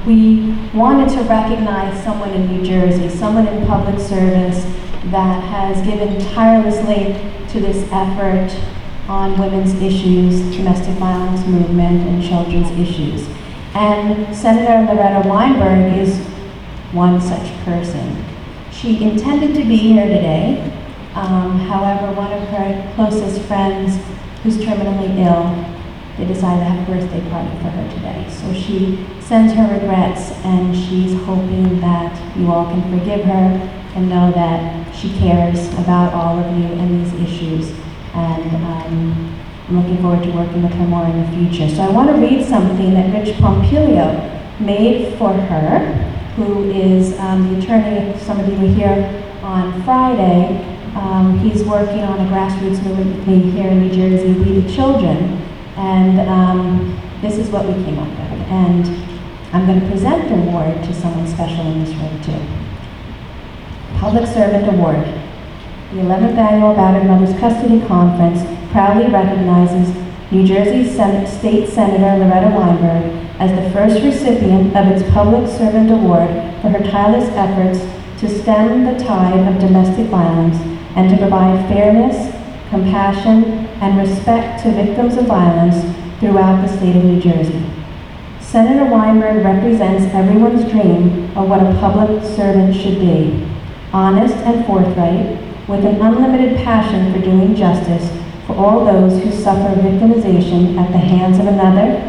we wanted to recognize someone in New Jersey, someone in public service that has given tirelessly to this effort on women's issues, domestic violence movement, and children's issues. And Senator Loretta Weinberg is one such person. She intended to be here today. However, one of her closest friends who's terminally ill, they decided to have a birthday party for her today. So she sends her regrets, and she's hoping that you all can forgive her and know that she cares about all of you and these issues. And I'm looking forward to working with her more in the future. So I want to read something that Rich Pompilio made for her, who is the attorney. Some of you were here on Friday. He's working on a grassroots movement with me here in New Jersey, We the Children. And this is what we came up with. And I'm going to present the award to someone special in this room too. Public Servant Award. The 11th Annual Battered Mothers Custody Conference proudly recognizes New Jersey State Senator Loretta Weinberg as the first recipient of its Public Servant Award for her tireless efforts to stem the tide of domestic violence and to provide fairness, compassion, and respect to victims of violence throughout the state of New Jersey. Senator Weinberg represents everyone's dream of what a public servant should be: honest and forthright, with an unlimited passion for doing justice for all those who suffer victimization at the hands of another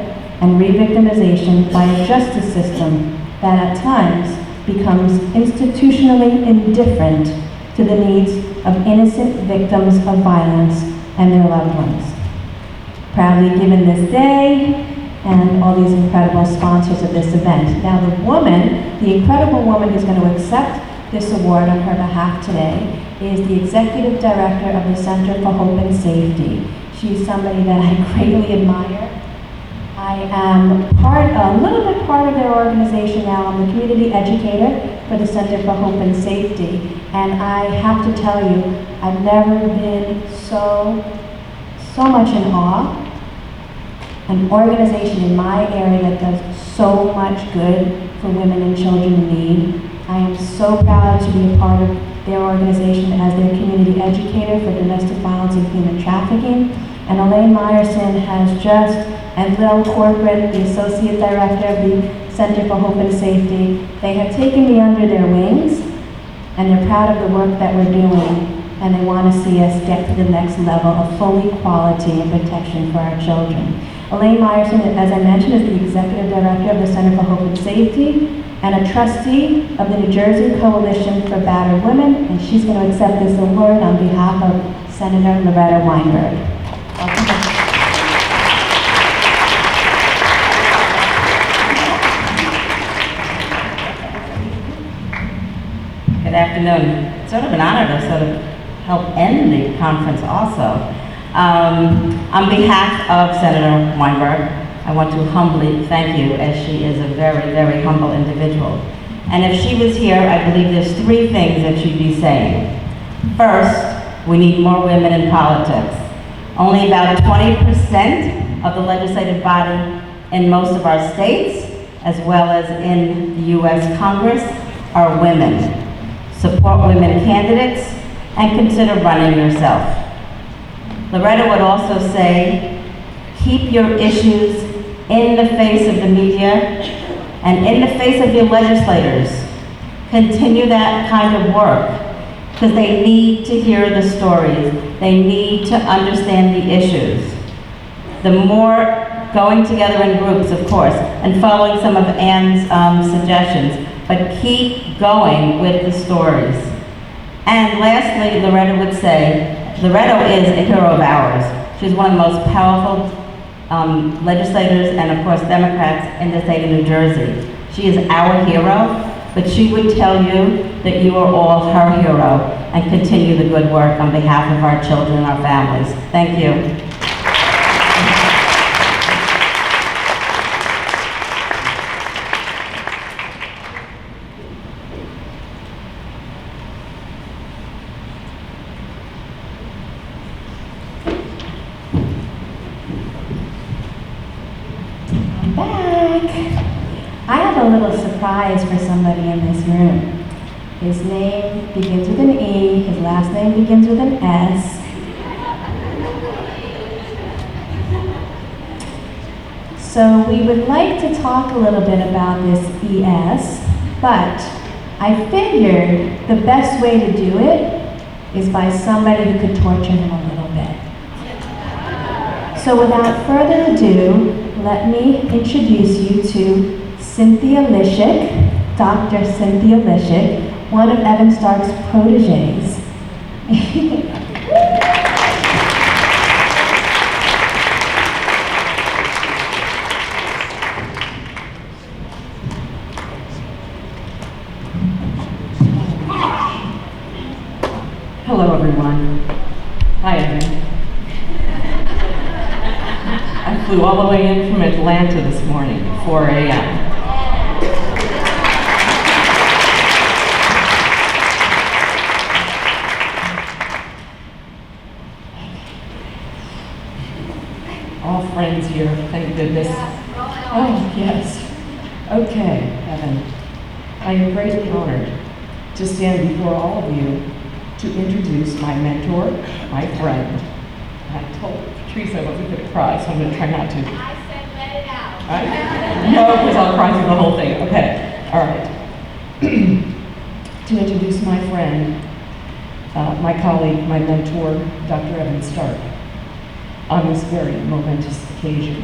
and re-victimization by a justice system that at times becomes institutionally indifferent to the needs of innocent victims of violence and their loved ones. Proudly given this day and all these incredible sponsors of this event. Now the incredible woman who's going to accept this award on her behalf today is the Executive Director of the Center for Hope and Safety. She's somebody that I greatly admire. I am a little bit part of their organization now. I'm the community educator for the Center for Hope and Safety. And I have to tell you, I've never been so much in awe. An organization in my area that does so much good for women and children in need. I am so proud to be a part of their organization as their community educator for domestic violence and human trafficking. And Elaine Meyerson has just, and Lil Corcoran, the Associate Director of the Center for Hope and Safety, they have taken me under their wings, and they're proud of the work that we're doing, and they want to see us get to the next level of full equality and protection for our children. Elaine Meyerson, as I mentioned, is the Executive Director of the Center for Hope and Safety, and a trustee of the New Jersey Coalition for Battered Women, and she's going to accept this award on behalf of Senator Loretta Weinberg. Good afternoon. It's sort of an honor to sort of help end the conference also. On behalf of Senator Weinberg, I want to humbly thank you, as she is a very, very humble individual. And if she was here, I believe there's three things that she'd be saying. First, we need more women in politics. Only about 20% of the legislative body in most of our states, as well as in the U.S. Congress, are women. Support women candidates and consider running yourself. Loretta would also say, keep your issues in the face of the media and in the face of your legislators. Continue that kind of work, because they need to hear the stories. They need to understand the issues. The more going together in groups, of course, and following some of Ann's suggestions, but keep going with the stories. And lastly, Loretta would say, Loretta is a hero of ours. She's one of the most powerful legislators and, of course, Democrats in the state of New Jersey. She is our hero, but she would tell you that you are all her hero, and continue the good work on behalf of our children and our families. Thank you. I'm back. have a little surprise for somebody in this room. His name begins with an E, his last name begins with an S. So we would like to talk a little bit about this ES, but I figured the best way to do it is by somebody who could torture him a little bit. So without further ado, let me introduce you to Cynthia Lishik, Dr. Cynthia Lishik, one of Evan Stark's proteges. Hello, everyone. Hi, Evan. I flew all the way in from Atlanta this morning, 4 a.m. All friends here, thank goodness. Oh, yes. Okay, Evan. I am greatly honored to stand before all of you to introduce my mentor, my friend. I told Teresa I wasn't going to cry, so I'm going to try not to. I said let it out. No, because I'll cry through the whole thing. Okay, all right. To introduce my friend, my colleague, my mentor, Dr. Evan Stark, on this very momentous occasion.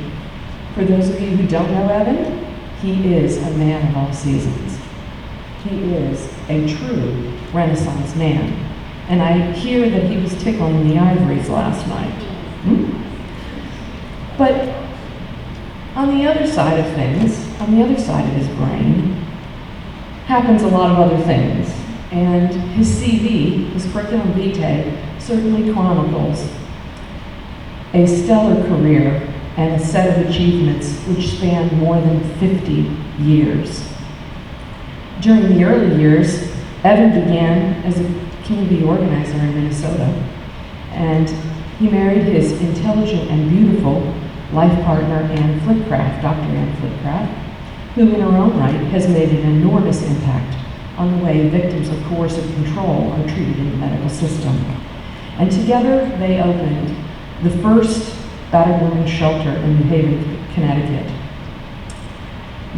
For those of you who don't know Evan, he is a man of all seasons. He is a true Renaissance man. And I hear that he was tickling the ivories last night. But on the other side of things, on the other side of his brain, happens a lot of other things. And his CV, his curriculum vitae, certainly chronicles a stellar career and a set of achievements which span more than 50 years. During the early years, Evan began as a community organizer in Minnesota, and he married his intelligent and beautiful life partner, Ann Flipcraft, Dr. Ann Flipcraft, who in her own right has made an enormous impact on the way victims of coercive control are treated in the medical system. And together they opened the first battered women's shelter in New Haven, Connecticut.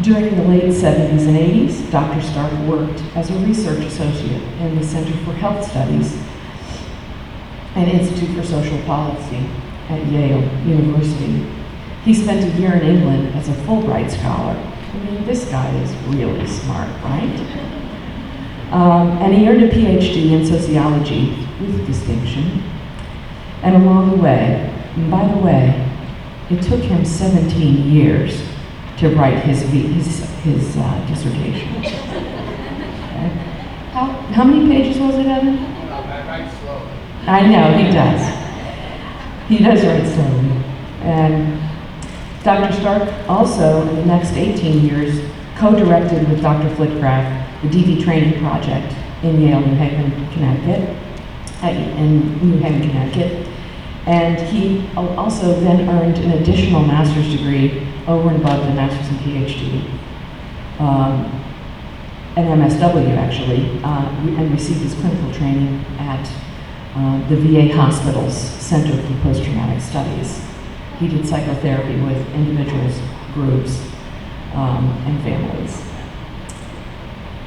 During the late 70s and 80s, Dr. Stark worked as a research associate in the Center for Health Studies and Institute for Social Policy at Yale University. He spent a year in England as a Fulbright scholar. I mean, this guy is really smart, right? And he earned a PhD in sociology with distinction. And along the way, and by the way, it took him 17 years to write his dissertation. Okay. How many pages was it, Evan? I write slowly. I know, he does. He does write slowly. And Dr. Stark also, in the next 18 years, co-directed with Dr. Flitcraft the DD training project in Yale, New Haven, Connecticut, And he also then earned an additional master's degree over and above the master's and PhD, an MSW actually, and received his clinical training at the VA Hospital's Center for Post-Traumatic Studies. He did psychotherapy with individuals, groups, and families.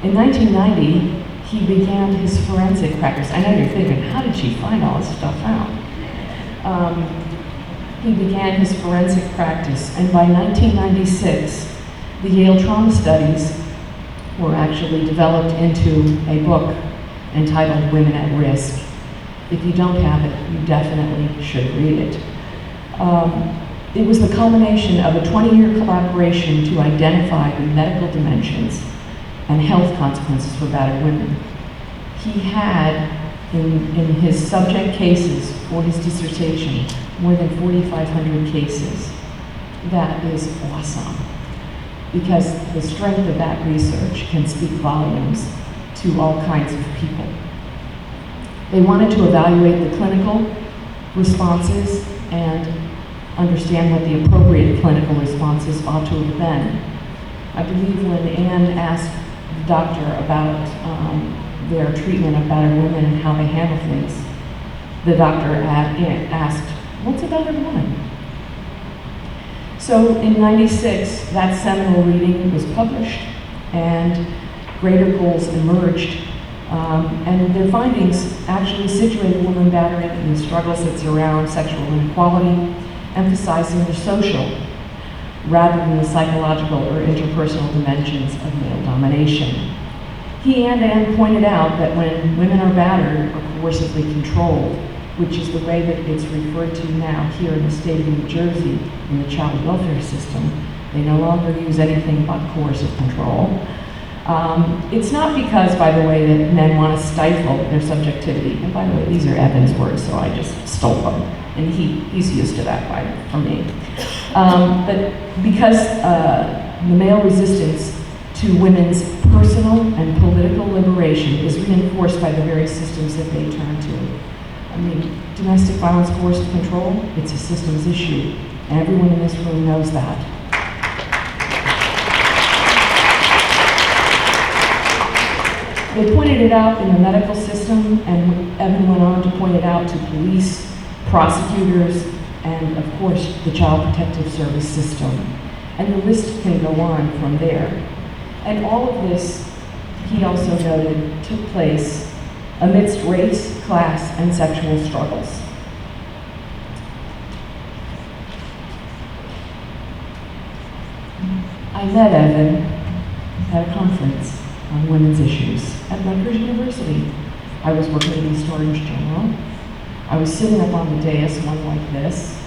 In 1990, he began his forensic practice. I know you're thinking, how did she find all this stuff out? He began his forensic practice, and by 1996, the Yale trauma studies were actually developed into a book entitled Women at Risk. If you don't have it, you definitely should read it. It was the culmination of a 20-year collaboration to identify the medical dimensions and health consequences for battered women. He had, in his subject cases for his dissertation, more than 4,500 cases. That is awesome, because the strength of that research can speak volumes to all kinds of people. They wanted to evaluate the clinical responses and understand what the appropriate clinical responses ought to have been. I believe when Anne asked the doctor about their treatment of battered women and how they handle things, the doctor asked, "What's a battered woman?" So in '96, that seminal reading was published, and greater goals emerged. And their findings actually situated woman battering in the struggles that surround sexual inequality, emphasizing the social rather than the psychological or interpersonal dimensions of male domination. He and Anne pointed out that when women are battered or coercively controlled, which is the way that it's referred to now here in the state of New Jersey in the child welfare system, they no longer use anything but coercive control. It's not because, by the way, that men want to stifle their subjectivity. And by the way, these are Evan's words, so I just stole them. And he's used to that from me. But because the male resistance to women's personal and political liberation is reinforced by the very systems that they turn to. I mean, domestic violence, coercive control, it's a systems issue. And everyone in this room knows that. They pointed it out in the medical system, and Evan went on to point it out to police, prosecutors, and of course, the Child Protective Service system. And the list can go on from there. And all of this, he also noted, took place amidst race, class, and sexual struggles. I met Evan at a conference on women's issues at Rutgers University. I was working at East Orange General. I was sitting up on the dais, one like this,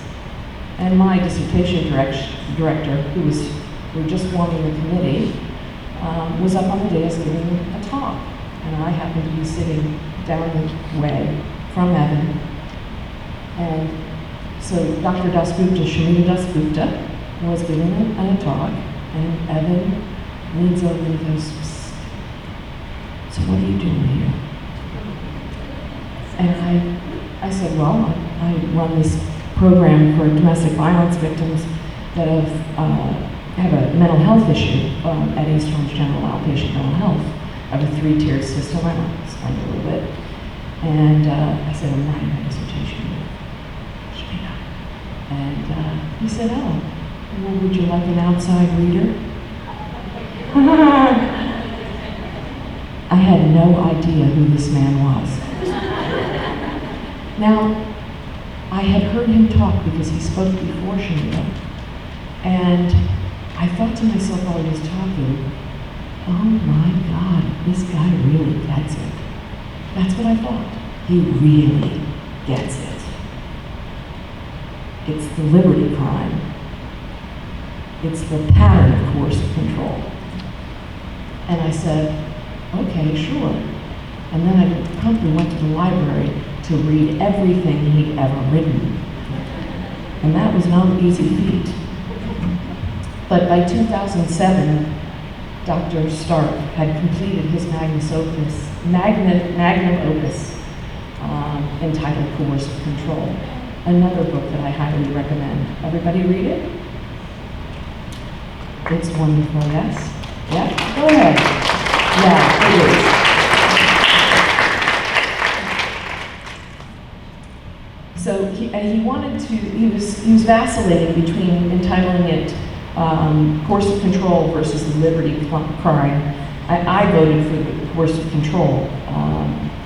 and my dissertation director, who were just forming the committee, was up on the dais giving a talk. And I happened to be sitting down the way from Evan. And so Dr. Dasgupta, Shamita Dasgupta, was giving a talk, and Evan leans over and goes, "Psst. So what are you doing here?" And I said, "Well, I run this program for domestic violence victims that have a mental health issue at East Orange General Outpatient Mental Health. I have a 3-tiered system." I explained a little bit. And I said, "I'm writing a dissertation." And he said, "Oh, well, would you like an outside reader?" I had no idea who this man was. Now, I had heard him talk because he spoke before Shamita, and I thought to myself while he was talking, oh my God, this guy really gets it. That's what I thought. He really gets it. It's the liberty crime. It's the pattern of coercive control. And I said, okay, sure. And then I promptly went to the library to read everything he'd ever written. And that was no easy feat. But by 2007, Dr. Stark had completed his magnum opus entitled Coercive Control, another book that I highly recommend. Everybody read it? It's wonderful, yes? Yeah? Go ahead. Yeah, it is. So he was vacillating between entitling it coercive control versus the liberty crime. I voted for the coercive control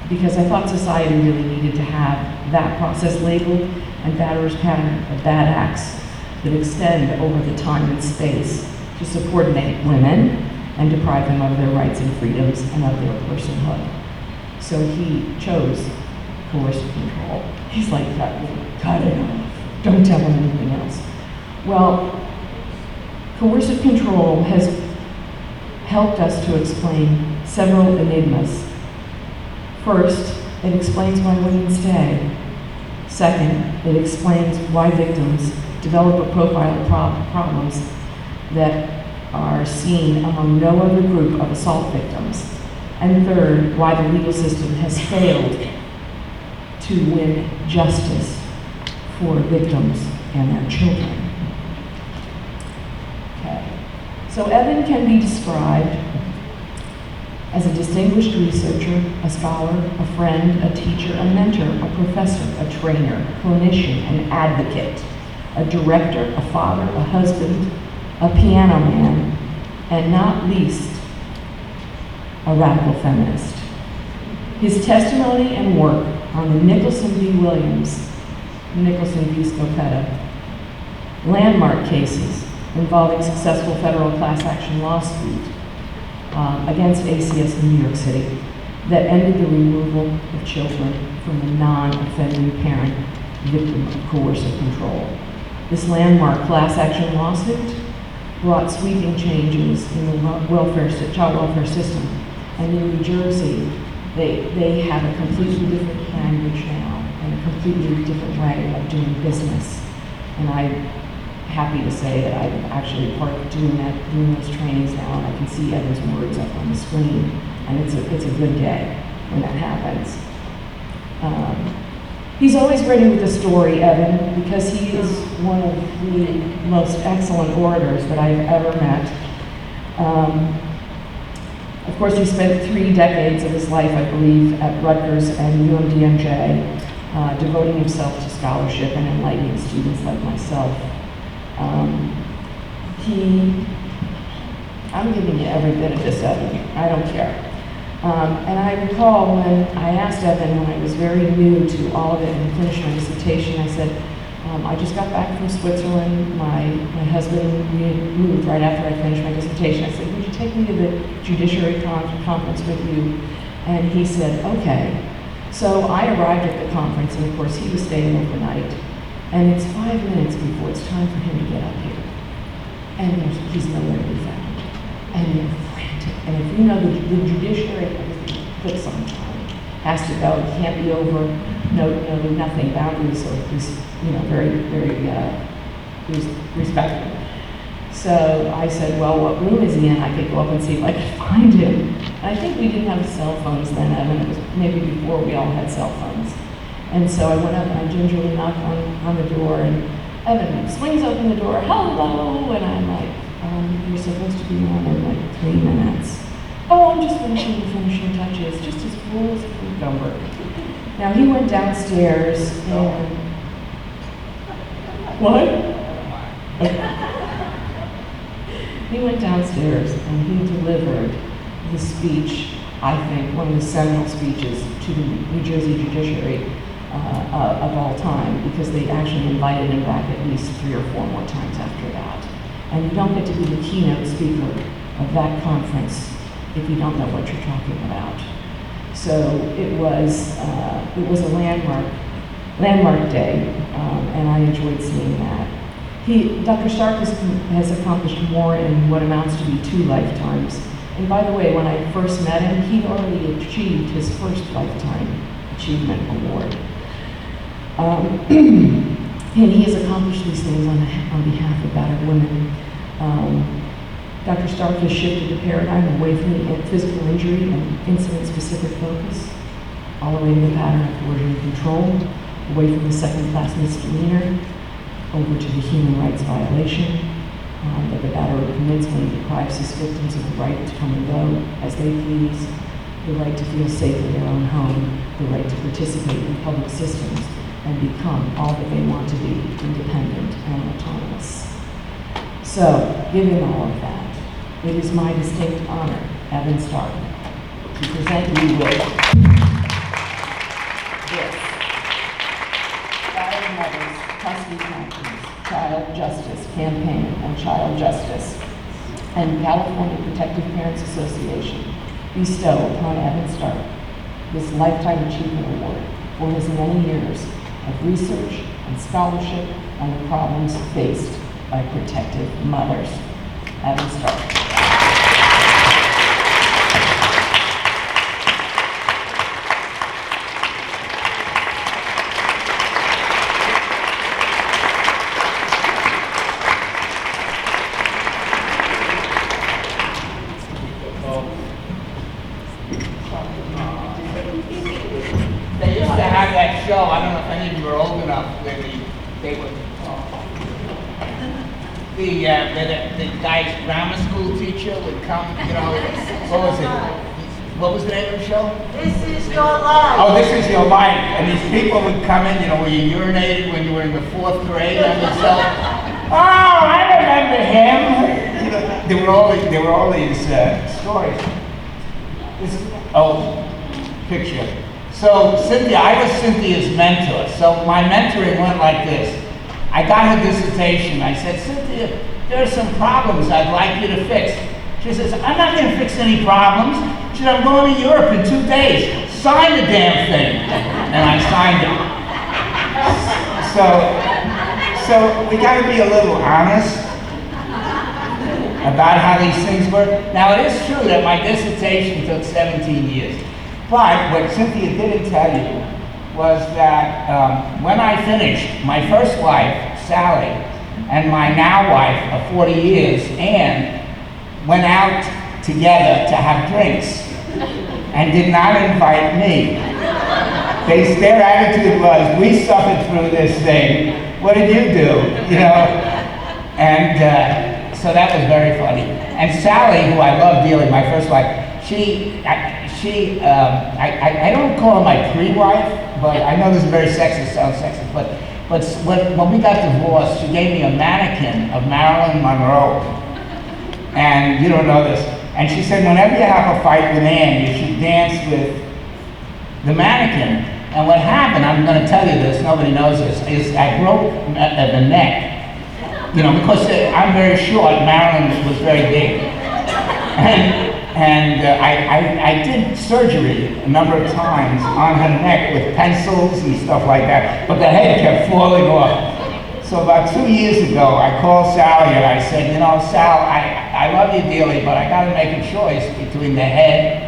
because I thought society really needed to have that process labeled and batterers' pattern of bad acts that extend over the time and space to subordinate women and deprive them of their rights and freedoms and of their personhood. So he chose coercive control. He's like, cut it off. Don't tell them anything else. Well, coercive control has helped us to explain several enigmas. First, it explains why women stay. Second, it explains why victims develop a profile of problems that are seen among no other group of assault victims. And third, why the legal system has failed to win justice for victims and their children. Okay. So Evan can be described as a distinguished researcher, a scholar, a friend, a teacher, a mentor, a professor, a trainer, a clinician, an advocate, a director, a father, a husband, a piano man, and not least, a radical feminist. His testimony and work on the Nicholson v. Williams, Nicholson v. Scopetta, landmark cases involving successful federal class action lawsuit against ACS in New York City that ended the removal of children from the non-offending parent victim of coercive control. This landmark class action lawsuit brought sweeping changes in the child welfare system. And in New Jersey, they have a completely different language now and a completely different way of doing business. And I'm happy to say that I'm actually part of doing those trainings now, and I can see Evan's words up on the screen. And it's a good day when that happens. He's always ready with a story, Evan, because he is one of the most excellent orators that I've ever met. Of course, he spent 3 decades of his life, I believe, at Rutgers and UMDMJ, devoting himself to scholarship and enlightening students like myself. I'm giving you every bit of this, Evan. I don't care. And I recall when I asked Evan, when I was very new to all of it and finished my dissertation, I said, I just got back from Switzerland. My husband, we had moved right after I finished my dissertation. I said, would you take me to the Judiciary Conference with you? And he said, okay. So I arrived at the conference, and of course he was staying overnight. And it's 5 minutes before it's time for him to get up here. And he's nowhere to be found. And they're frantic. And if you know the judiciary, everything clicks on time, has to go, it can't be over, no, nothing, boundaries are, very, very respectful. So I said, well, what room is he in? I could go up and see if I could find him. And I think we didn't have cell phones then, Evan. It was maybe before we all had cell phones. And so I went up and I gingerly knocked on the door, and Evan swings open the door, hello, and I'm like, you're supposed to be on in like 3 minutes. Oh, I'm just finishing the finishing touches, just as cool as a cucumber. Now he went downstairs and, what? He went downstairs and he delivered the speech, I think, one of the seminal speeches to the New Jersey judiciary of all time, because they actually invited him back at least 3 or 4 more times after that. And you don't get to be the keynote speaker of that conference if you don't know what you're talking about. So it was a landmark day, and I enjoyed seeing that. Dr. Stark has accomplished more in what amounts to be 2 lifetimes. And by the way, when I first met him, he'd already achieved his first lifetime achievement award. And he has accomplished these things on behalf of battered women. Dr. Stark has shifted the paradigm away from the physical injury and incident-specific focus, all the way to the pattern of coercion and control, away from the second-class misdemeanor, over to the human rights violation that the batterer commits when he deprives his victims of the right to come and go as they please, the right to feel safe in their own home, the right to participate in public systems, and become all that they want to be, independent and autonomous. So, given all of that, it is my distinct honor, Evan Stark, to present you with this Battered Mothers Custody Conference, Child Justice Campaign on Child Justice, and California Protective Parents Association bestow upon Evan Stark this Lifetime Achievement Award for his many years of research and scholarship on the problems faced by protective mothers. Evan Stark. They used to have that show, I don't know if any of you were old enough, when they would, the guy's grammar school teacher would come, you know, what was it? What was the name of the show? This is your life. Oh, This Is Your Life. And these people would come in, you know, where you urinated when you were in the 4th grade on yourself. Oh, I remember him. You know, there were all these stories. This is, picture. So Cynthia, I was Cynthia's mentor. So my mentoring went like this. I got her dissertation. I said, Cynthia, there are some problems I'd like you to fix. She says, I'm not going to fix any problems. She said, I'm going to Europe in 2 days. Sign the damn thing. And I signed it. So we got to be a little honest about how these things work. Now, it is true that my dissertation took 17 years. But what Cynthia didn't tell you was that when I finished, my first wife, Sally, and my now wife of 40 years, Anne, went out together to have drinks and did not invite me. Their attitude was, we suffered through this thing, what did you do? You know? And so that was very funny. And Sally, who I love dearly, my first wife, I don't call her my pre-wife, but I know this is very sexist, sounds sexist, but when we got divorced, she gave me a mannequin of Marilyn Monroe. And you don't know this. And she said, whenever you have a fight with Ann, you should dance with the mannequin. And what happened, I'm going to tell you this, nobody knows this, is I broke the neck. You know, because I'm very short, Marilyn was very big. And I did surgery a number of times on her neck with pencils and stuff like that, but the head kept falling off. So about 2 years ago, I called Sally and I said, you know, Sal, I love you dearly, but I got to make a choice between the head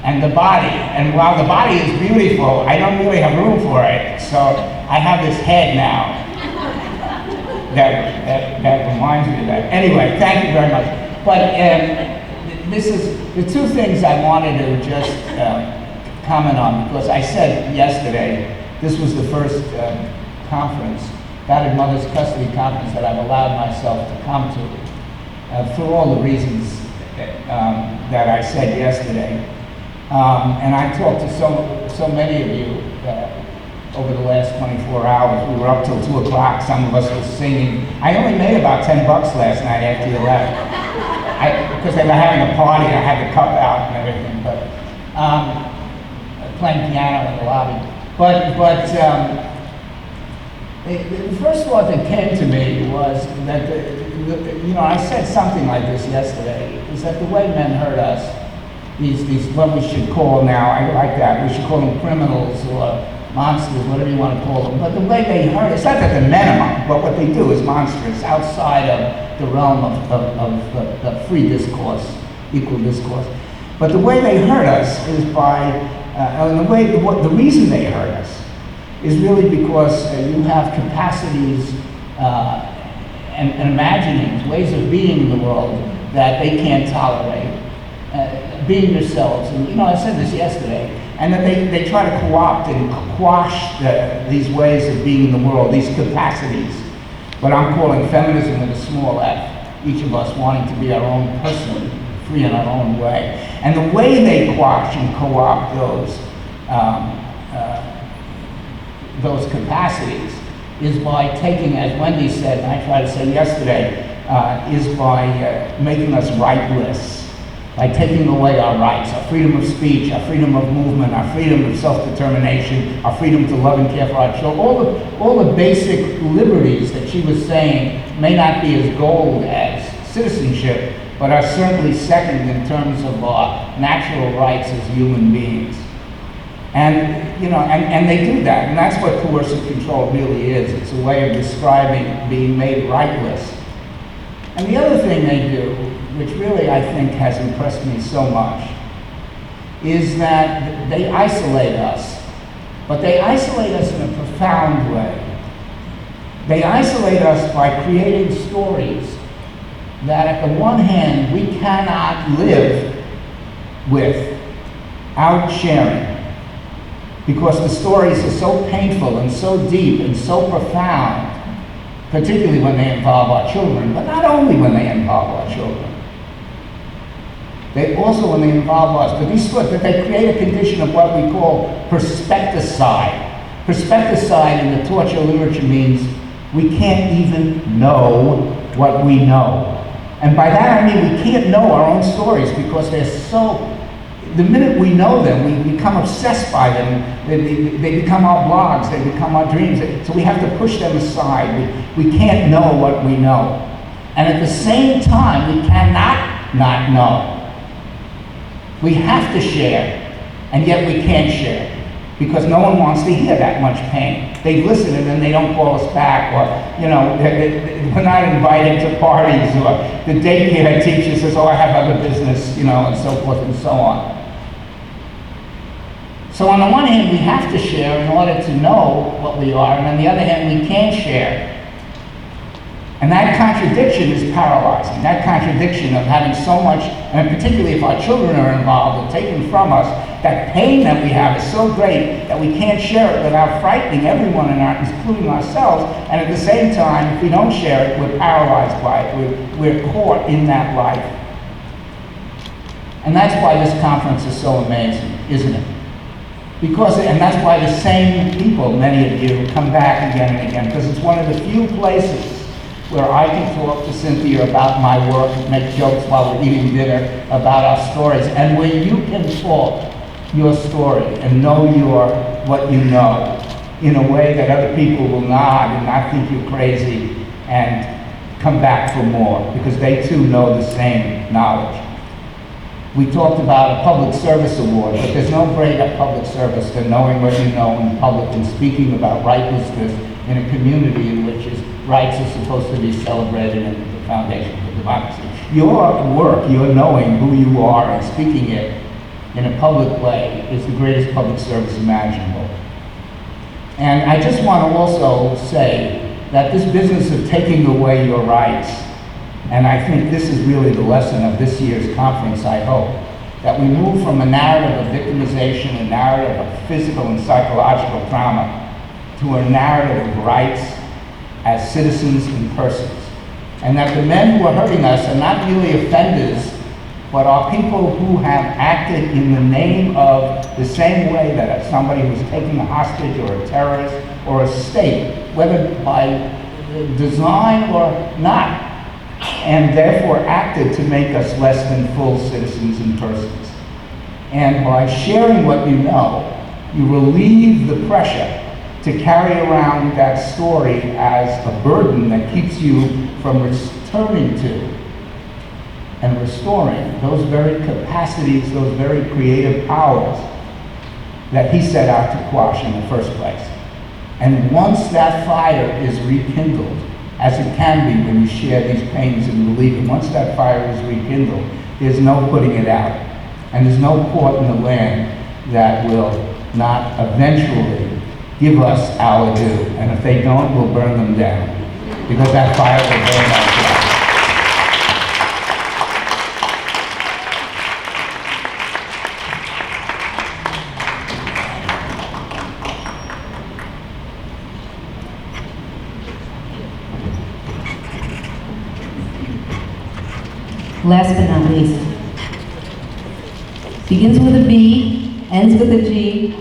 and the body. And while the body is beautiful, I don't really have room for it. So I have this head now that reminds me of that. Anyway, thank you very much. But this is the two things I wanted to just comment on, because I said yesterday, this was the first conference, Battered Mother's Custody Conference, that I've allowed myself to come to, for all the reasons that I said yesterday. And I talked to so many of you over the last 24 hours. We were up till 2 o'clock, some of us were singing. I only made about $10 last night after you left. Because they were having a party, I had the cup out and everything, but playing piano in the lobby. But the first thought that came to me was that, you know, I said something like this yesterday, is that the way men hurt us, these what we should call now, I like that, we should call them criminals or monsters, whatever you want to call them, but the way they hurt, it's not that they're men, but what they do is monstrous, outside of the realm of free discourse, equal discourse. But the way they hurt us is by, and the reason they hurt us is really because you have capacities and imaginings, ways of being in the world that they can't tolerate, being yourselves. And you know, I said this yesterday, and that they try to co-opt and quash these ways of being in the world, these capacities. What I'm calling feminism with a small f, each of us wanting to be our own person, free in our own way. And the way they quash and co-opt those capacities is by taking, as Wendy said, and I tried to say yesterday, is by making us rightless, by taking away our rights, our freedom of speech, our freedom of movement, our freedom of self-determination, our freedom to love and care for our children, all the basic liberties that she was saying may not be as gold as citizenship, but are certainly second in terms of natural rights as human beings. And, you know, and they do that, and that's what coercive control really is. It's a way of describing being made rightless. And the other thing they do, which really I think has impressed me so much, is that they isolate us, but they isolate us in a profound way. They isolate us by creating stories that at the one hand we cannot live without sharing, because the stories are so painful and so deep and so profound particularly when they involve our children, but not only when they involve our children. They also, when they involve us, but these thoughts, that they create a condition of what we call perspecticide. Perspecticide in the torture literature means we can't even know what we know. And by that I mean we can't know our own stories because they're so, the minute we know them, we become obsessed by them. They become our blogs, they become our dreams. So we have to push them aside. We can't know what we know. And at the same time, we cannot not know. We have to share, and yet we can't share, because no one wants to hear that much pain. They listen and then they don't call us back, or, you know, we're not invited to parties, or the daycare teacher says, oh, I have other business, you know, and so forth and so on. So on the one hand, we have to share in order to know what we are, and on the other hand, we can't share. And that contradiction is paralyzing. That contradiction of having so much, and particularly if our children are involved or taken from us, that pain that we have is so great that we can't share it without frightening everyone, including ourselves. And at the same time, if we don't share it, we're paralyzed by it. We're caught in that life. And that's why this conference is so amazing, isn't it? Because, and that's why the same people, many of you, come back again and again, because it's one of the few places where I can talk to Cynthia about my work, make jokes while we're eating dinner about our stories, and where you can talk your story and know what you know in a way that other people will nod and not think you're crazy and come back for more, because they too know the same knowledge. We talked about a public service award, but there's no greater public service than knowing what you know in public and speaking about rightlessness in a community in which rights are supposed to be celebrated and the foundation for democracy. Your work, your knowing who you are and speaking it in a public way is the greatest public service imaginable. And I just want to also say that this business of taking away your rights, and I think this is really the lesson of this year's conference, I hope, that we move from a narrative of victimization, a narrative of physical and psychological trauma, to a narrative of rights as citizens and persons. And that the men who are hurting us are not merely offenders, but are people who have acted in the name of the same way that somebody who's taking a hostage or a terrorist or a state, whether by design or not, and therefore acted to make us less than full citizens and persons. And by sharing what you know, you relieve the pressure to carry around that story as a burden that keeps you from returning to and restoring those very capacities, those very creative powers that he set out to quash in the first place. And once that fire is rekindled, as it can be when you share these pains and relieve them, once that fire is rekindled, there's no putting it out. And there's no court in the land that will not eventually give us our due. And if they don't, we'll burn them down, because that fire will burn us down. Last but not least, begins with a B, ends with a G,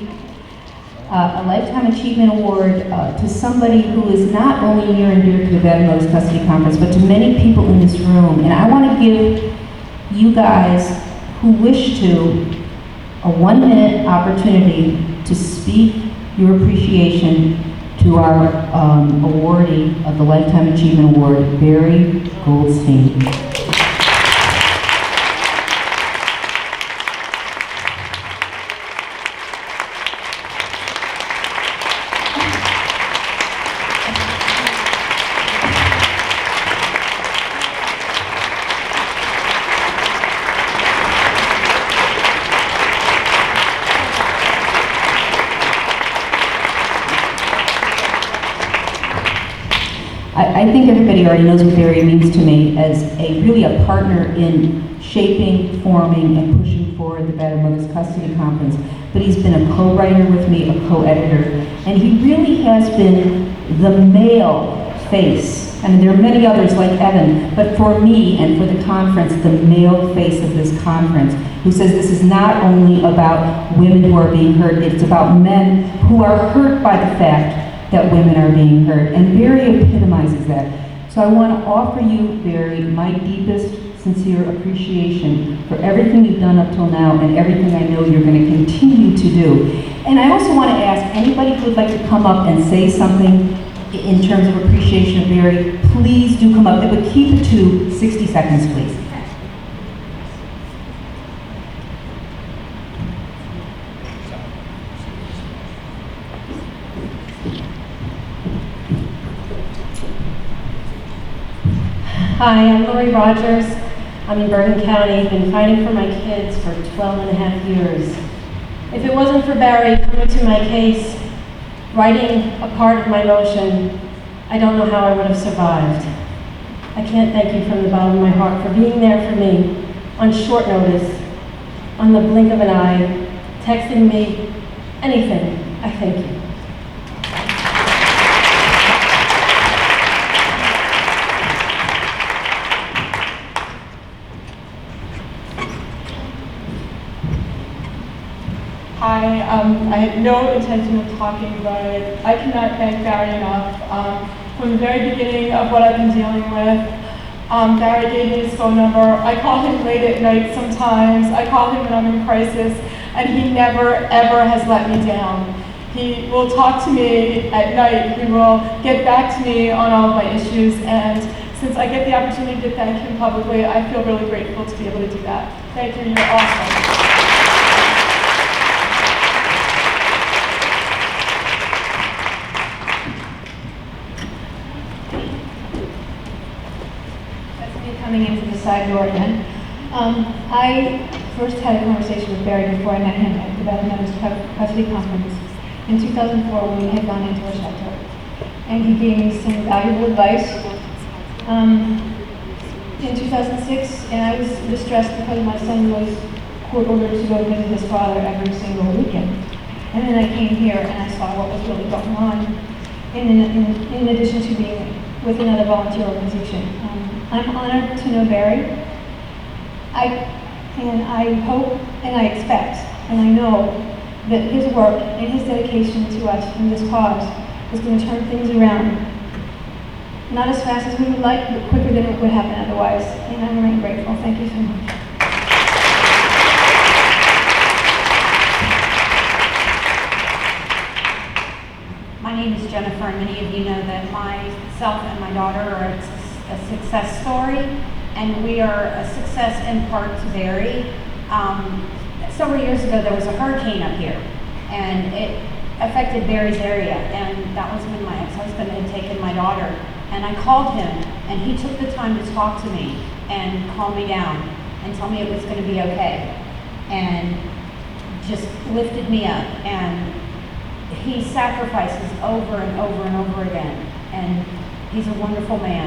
a Lifetime Achievement Award to somebody who is not only near and dear to the Bad Mothers Custody Conference, but to many people in this room. And I want to give you guys who wish to a 1-minute opportunity to speak your appreciation to our awardee of the Lifetime Achievement Award, Barry Goldstein. I think everybody already knows what Barry means to me as really a partner in shaping, forming, and pushing forward the Battered Mothers Custody Conference. But he's been a co-writer with me, a co-editor, and he really has been the male face. I mean, there are many others like Evan, but for me and for the conference, the male face of this conference, who says this is not only about women who are being hurt, it's about men who are hurt by the fact that women are being hurt. And Barry epitomizes that. So I want to offer you, Barry, my deepest, sincere appreciation for everything you've done up till now and everything I know you're going to continue to do. And I also want to ask anybody who would like to come up and say something in terms of appreciation of Barry, please do come up, but keep it to 60 seconds, please. Hi, I'm Lori Rogers. I'm in Bergen County, been fighting for my kids for 12 and a half years. If it wasn't for Barry coming to my case, writing a part of my motion, I don't know how I would have survived. I can't thank you from the bottom of my heart for being there for me on short notice, on the blink of an eye, texting me, anything. I thank you. Hi, I had no intention of talking, but I cannot thank Barry enough. From the very beginning of what I've been dealing with, Barry gave me his phone number. I call him late at night sometimes. I call him when I'm in crisis, and he never, ever has let me down. He will talk to me at night. He will get back to me on all of my issues, and since I get the opportunity to thank him publicly, I feel really grateful to be able to do that. Thank you, you're awesome. Coming in from the side door again. I first had a conversation with Barry before I met him at the Bethlehem Custody Conference in 2004 when we had gone into a shelter. And he gave me some valuable advice. In 2006, and I was distressed because my son was court ordered to go visit his father every single weekend. And then I came here and I saw what was really going on in addition to being with another volunteer organization. I'm honored to know Barry. I hope and I expect and I know that his work and his dedication to us and this cause is going to turn things around. Not as fast as we would like, but quicker than it would happen otherwise. And I'm really grateful. Thank you so much. My name is Jennifer, and many of you know that myself and my daughter are a success story, and we are a success in part to Barry. Several years ago, there was a hurricane up here, and it affected Barry's area, and that was when my ex-husband had taken my daughter. And I called him, and he took the time to talk to me and calm me down and tell me it was going to be okay, and just lifted me up. And he sacrifices over and over and over again, and he's a wonderful man.